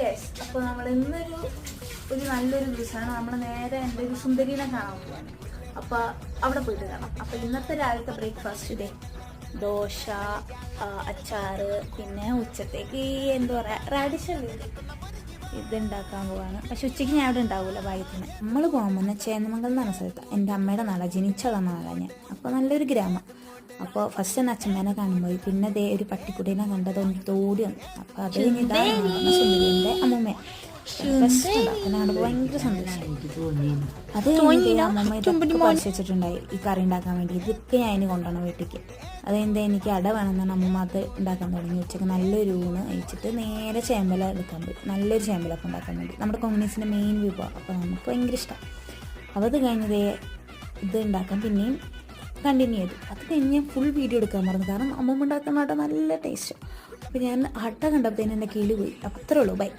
Yes, അപ്പോൾ നമ്മൾ ഇന്നൊരു നല്ലൊരു ദിവസമാണ്. നമ്മൾ നേരെ എൻ്റെ ഒരു സുന്ദരീനെ കാണാൻ പോവാണ്. അപ്പോൾ അവിടെ പോയിട്ട് കാണാം. അപ്പോൾ ഇന്നത്തെ രാവിലത്തെ ബ്രേക്ക്ഫാസ്റ്റ് ഇതേ ദോശ, അച്ചാറ്, പിന്നെ ഉച്ചത്തേക്ക് എന്താ പറയുക റാഡിഷ് ഇതുണ്ടാക്കാൻ പോവാണ്. പക്ഷെ ഉച്ചയ്ക്ക് ഞാൻ അവിടെ ഉണ്ടാവില്ല. ഭാഗ്യത്തിന് നമ്മൾ പോകാൻ പോകുന്ന ചേന്നമംഗലം എന്ന് പറഞ്ഞ സ്ഥലത്താണ്. എൻ്റെ അമ്മയുടെ നാടാണ്, ജനിച്ച തന്ന നാടാണ് ഞാൻ. അപ്പോൾ നല്ലൊരു ഗ്രാമം. അപ്പോൾ ഫസ്റ്റ് തന്നെ അച്ഛമ്മേനെ കാണുമ്പോൾ പിന്നെ ദേ ഒരു പട്ടിക്കുട്ടീനെ കണ്ടത് തോടി വന്നു. അപ്പോൾ അത് സുന്ദരിൻ്റെ അമ്മൂമ്മ അവിടെ ഭയങ്കര സന്തോഷം. അത് അമ്മമ്മ ഇതൊക്കെ പരിശോധിച്ചിട്ടുണ്ടായി ഈ കറി ഉണ്ടാക്കാൻ വേണ്ടി. ഇതൊക്കെ ഞാൻ അതിന് കൊണ്ടുപോകണം വീട്ടിലേക്ക്. അതെന്താ എനിക്ക് അട വേണമെന്നാണ് അമ്മമ്മ അത് ഉണ്ടാക്കാൻ തുടങ്ങി. ഉച്ചയ്ക്ക് നല്ലൊരു ഊണ് കഴിച്ചിട്ട് നേരെ ചേമ്പല എടുക്കാൻ പോയി. നല്ലൊരു ചേമ്പലൊക്കെ ഉണ്ടാക്കാൻ വേണ്ടി. നമ്മുടെ കമ്മ്യൂണിസ്റ്റിൻ്റെ മെയിൻ വിഭവം. അപ്പോൾ നമുക്ക് ഭയങ്കര ഇഷ്ടം. അപ്പോൾ അത് കഴിഞ്ഞത് ഇത് ഉണ്ടാക്കാൻ പിന്നെയും കണ്ടിന്യൂ ചെയ്തു. അത് കഴിഞ്ഞ് ഞാൻ ഫുൾ വീഡിയോ എടുക്കാൻ മറന്നു. കാരണം അമ്മമ്മ ഉണ്ടാക്കുന്ന അട നല്ല ടേസ്റ്റ്. അപ്പോൾ ഞാൻ അട കണ്ടപ്പോഴത്തേന് എൻ്റെ കിളി പോയി. അപ്പോൾ അത്രേ ഉള്ളൂ. ബൈ.